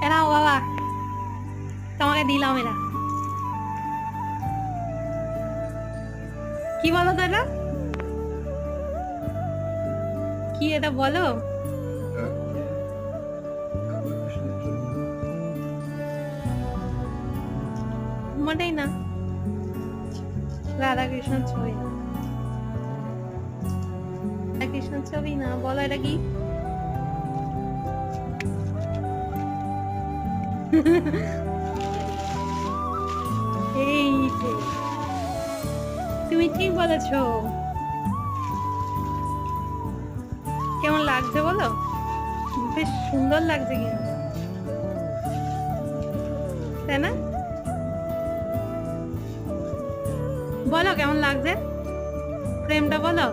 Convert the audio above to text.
এরাও বাবা, তোমাকে দিলাম এরা। কি বলো তো এটা? কি এটা বলো? মোটেই না, রাধা কৃষ্ণের ছবি না, রাধা কৃষ্ণের ছবি না। বলো এটা কি? এই যে, তুমি ঠিক বলেছো। কেমন লাগছে বলো? বেশ সুন্দর লাগছে কিন্তু, তাই না? বলো কেমন লাগছে, ফ্রেমটা বলো।